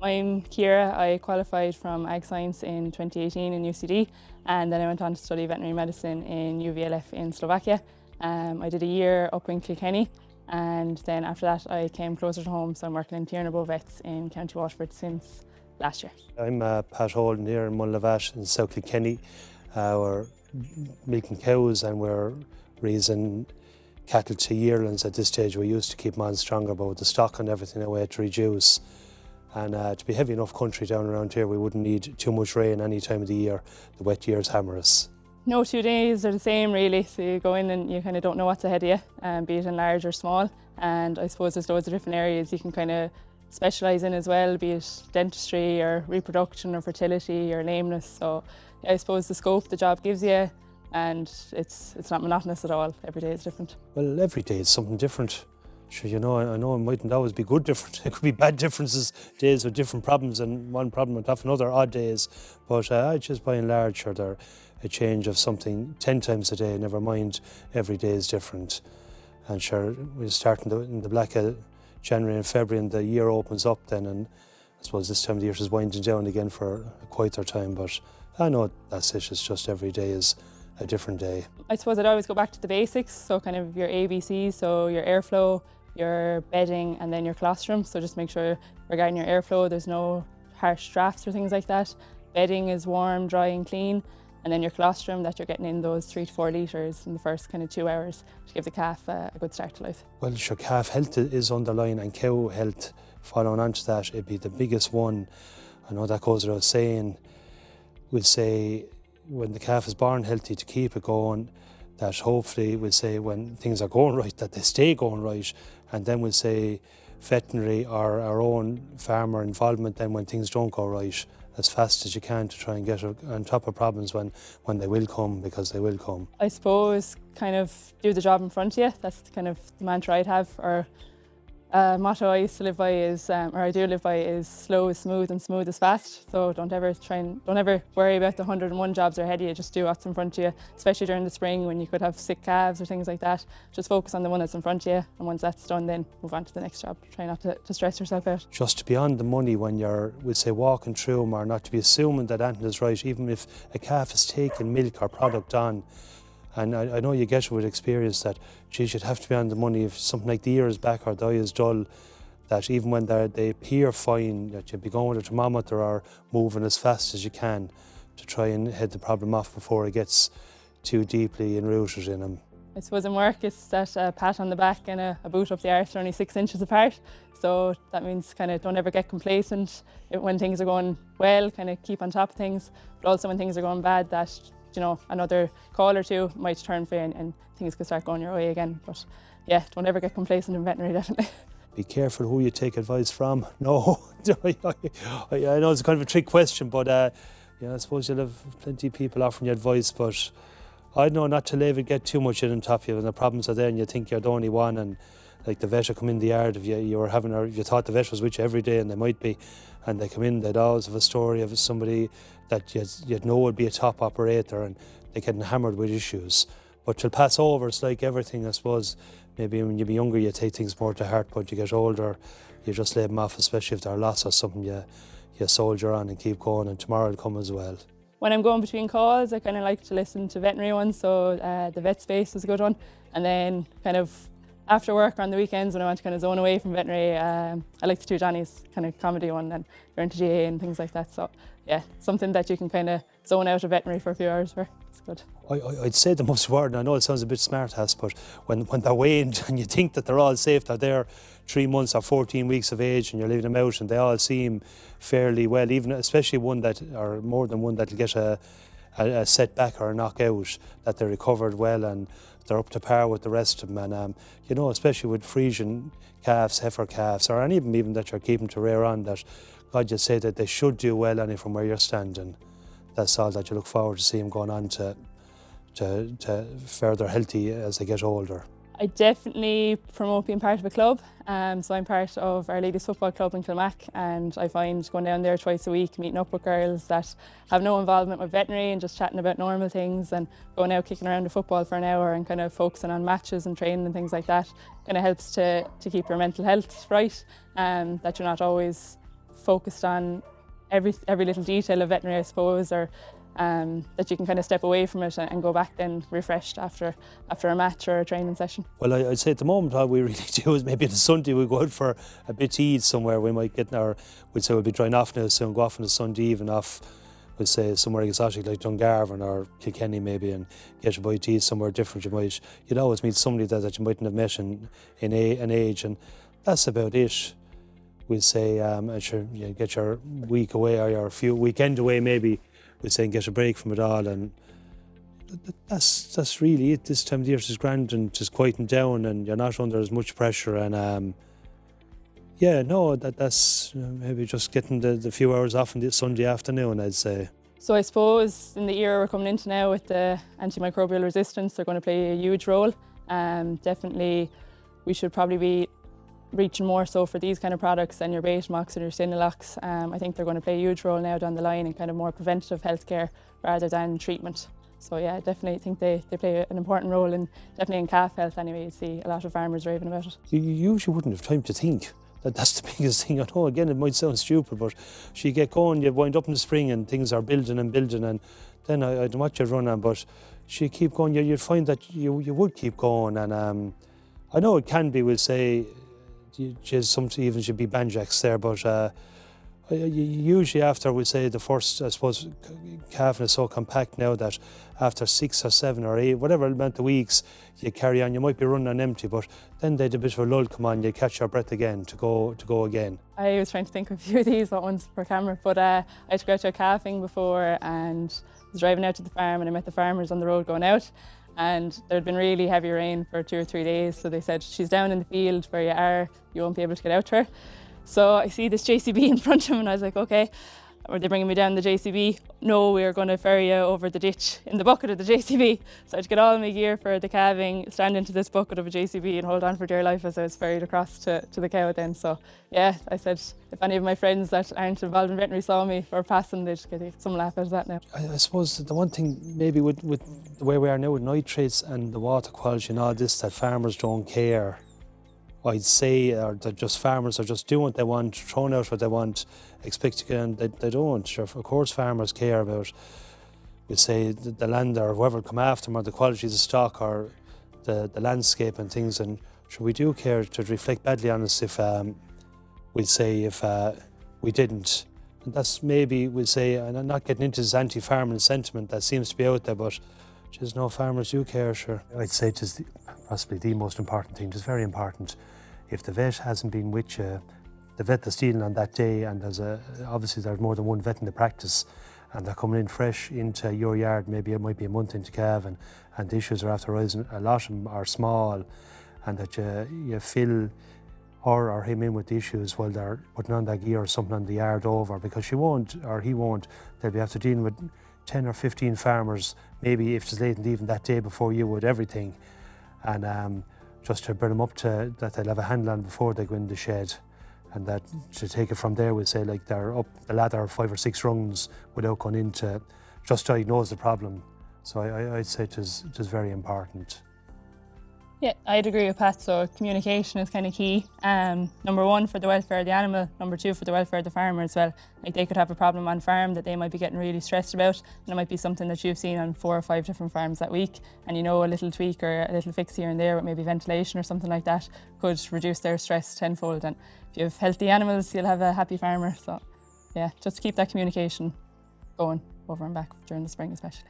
I'm Ciara. I qualified from Ag Science in 2018 in UCD, and then I went on to study veterinary medicine in UVLF in Slovakia. I did a year up in Kilkenny, and then after that I came closer to home, so I'm working in Tír Na Bhó Vets in County Waterford since last year. I'm Pat Holden here in Mullavat in South Kilkenny. We're milking cows and we're raising cattle to yearlings at this stage. We used to keep them on stronger, but with the stock and everything we had to reduce. And to be heavy enough country down around here, we wouldn't need too much rain any time of the year. The wet years hammer us. No 2 days are the same really, so you go in and you kind of don't know what's ahead of you, be it in large or small. And I suppose there's loads of different areas you can kind of specialise in as well, be it dentistry or reproduction or fertility or lameness. So I suppose the scope the job gives you, and it's not monotonous at all. Every day is different. Well, every day is something different. Sure, you know, I know it mightn't always be good different. It could be bad differences, days with different problems and one problem on top of another, odd days. But just by and large, sure, they're a change of something 10 times a day, never mind every day is different. And sure, we'll start in the black January and February, and the year opens up then, and I suppose this time of the year is winding down again for a quieter time, but I know that's it, it's just every day is a different day. I suppose I'd always go back to the basics, so kind of your ABCs, so your airflow, your bedding, and then your colostrum. So just make sure regarding your airflow there's no harsh drafts or things like that. Bedding is warm, dry and clean, and then your colostrum that you're getting in those 3 to 4 litres in the first kind of 2 hours to give the calf a good start to life. Well, sure, calf health is underlying, and cow health following on to that, it'd be the biggest one. I know that goes without saying. We'll say when the calf is born healthy, to keep it going, that hopefully we'll say when things are going right, that they stay going right, and then we'll say veterinary or our own farmer involvement then when things don't go right, as fast as you can to try and get on top of problems when they will come, because they will come. I suppose kind of do the job in front of you. That's kind of the mantra I'd have, or motto I used to live by is, or I do live by, is slow is smooth and smooth is fast. So don't ever worry about the 101 jobs are ahead of you. Just do what's in front of you, especially during the spring when you could have sick calves or things like that. Just focus on the one that's in front of you, and once that's done, then move on to the next job. Try not to stress yourself out. Just to be on the money when you're, we'll say, walking through them, or not to be assuming that anything is right, even if a calf is taking milk or product on. And I know you get with experience that, geez, you'd have to be on the money if something like the ear is back or the eye is dull, that even when they appear fine, that you'd be going with a thermometer or moving as fast as you can to try and head the problem off before it gets too deeply enrooted in them. I suppose in work it's that pat on the back and a boot up the arse are only 6 inches apart. So that means kind of don't ever get complacent when things are going well, kind of keep on top of things, but also when things are going bad, that, you know, another call or two might turn for you and things could start going your way again. But yeah, don't ever get complacent in veterinary, definitely. Be careful who you take advice from. No, I know it's kind of a trick question, but yeah, I suppose you'll have plenty of people offering you advice, but I'd know not to let it get too much in on top of you when the problems are there and you think you're the only one, and like the vet will come in the yard if you thought the vet was with you every day, and they might be, and they come in, they'd always have a story of somebody that you'd know would be a top operator, and they're getting hammered with issues. But you'll pass over, it's like everything, I suppose. Maybe when you be younger you take things more to heart, but you get older, you just lay them off, especially if they're lost or something, you soldier on and keep going, and tomorrow will come as well. When I'm going between calls, I kind of like to listen to veterinary ones, so the Vet Space is a good one. And then kind of after work or on the weekends when I want to kind of zone away from veterinary, I like to do Johnny's kind of comedy one, and you're into GA and things like that. So yeah, something that you can kind of zone out of veterinary for a few hours for. It's good. I'd say the most important, I know it sounds a bit smart-ass, but when they're weaned and you think that they're all safe, that they're 3 months or 14 weeks of age and you're leaving them out and they all seem fairly well, even especially one that, or more than one that'll get a setback or a knockout, that they recovered well and they're up to par with the rest of them. And you know, especially with Frisian calves, heifer calves, or any of them even that you're keeping to rear on, that God, you'd say that they should do well only from where you're standing. That's all that you look forward to see them going on to further healthy as they get older. I definitely promote being part of a club. So I'm part of Our Ladies Football Club in Kilmac, and I find going down there twice a week, meeting up with girls that have no involvement with veterinary and just chatting about normal things and going out kicking around the football for an hour and kind of focusing on matches and training and things like that kind of helps to keep your mental health right, that you're not always focused on every little detail of veterinary, I suppose, or that you can kind of step away from it and go back then refreshed after a match or a training session. Well, I'd say at the moment all we really do is maybe on a Sunday we go out for a bit to eat somewhere. We might get we'd say we'll be drying off now soon, go off on a Sunday evening off, we'd say somewhere exotic like Dungarvan or Kilkenny maybe, and get a bite to eat somewhere different. You'd always meet somebody that you mightn't have met in an age, and that's about it. We'd say you get your week away or your few weekend away maybe, we'd say, and get a break from it all, and that's really it. This time of the year is grand and just quieting down, and you're not under as much pressure, and that's maybe just getting the few hours off on the Sunday afternoon, I'd say. So I suppose in the era we're coming into now with the antimicrobial resistance, they're going to play a huge role. Definitely we should probably be reaching more so for these kind of products than your Betamax and your Cinelax. I think they're going to play a huge role now down the line in kind of more preventative healthcare rather than treatment. So yeah, I definitely think they play an important role, and definitely in calf health anyway. You see a lot of farmers raving about it. You usually wouldn't have time to think. That's the biggest thing. I know, again, it might sound stupid, but you get going, you wind up in the spring and things are building, and then I don't know what you run on, but you keep going, you'd find that you would keep going, and I know it can be, we'll say, some even should be banjacks there, but usually after, we say, the first, I suppose, calving is so compact now that after 6 or 7 or 8, whatever amount of weeks you carry on, you might be running on empty, but then they'd a bit of a lull come on, you catch your breath again to go again. I was trying to think of a few of these ones for camera, but I had to go out calving before, and I was driving out to the farm and I met the farmers on the road going out, and there had been really heavy rain for 2 or 3 days, so they said, she's down in the field where you are, you won't be able to get out to her. So I see this JCB in front of him, and I was like, okay, are they bringing me down the JCB? No, we are going to ferry you over the ditch in the bucket of the JCB. So I had to get all my gear for the calving, stand into this bucket of a JCB and hold on for dear life as I was ferried across to the cow then. So yeah, I said, if any of my friends that aren't involved in veterinary saw me or passing, they'd get some laugh out of that now. I suppose the one thing maybe with the way we are now with nitrates and the water quality and all this, that farmers don't care. I'd say, or that just farmers are just doing what they want, throwing out what they want, expecting, and they don't. Sure, of course farmers care about, we'd say, the land or whoever come after them, or the quality of the stock, or the landscape and things, and sure, we do care to reflect badly on us if, we'd say, if we didn't. And that's maybe, we'd say, and I'm not getting into this anti-farming sentiment that seems to be out there, but just no, farmers do care, sure. I'd say it is possibly the most important thing. It's very important. If the vet hasn't been with you, the vet that's dealing on that day, and obviously there's more than one vet in the practice, and they're coming in fresh into your yard, maybe it might be a month into calf, and the issues are after rising, a lot of them are small, and that you fill her or him in with the issues while they're putting on that gear or something on the yard over, because she won't, or he won't, they'll be after dealing with 10 or 15 farmers, maybe if it's late in the evening that day before you would, everything. And just to bring them up to that they'll have a handle on before they go in the shed. And that to take it from there, we'll say, like, they're up the ladder 5 or 6 rungs without going in to just diagnose the problem. So I'd say it is very important. Yeah, I'd agree with Pat. So communication is kind of key. Number 1 for the welfare of the animal, number 2 for the welfare of the farmer as well. Like, they could have a problem on farm that they might be getting really stressed about, and it might be something that you've seen on 4 or 5 different farms that week, and you know a little tweak or a little fix here and there with maybe ventilation or something like that could reduce their stress tenfold. And if you have healthy animals, you'll have a happy farmer. So yeah, just keep that communication going over and back during the spring especially.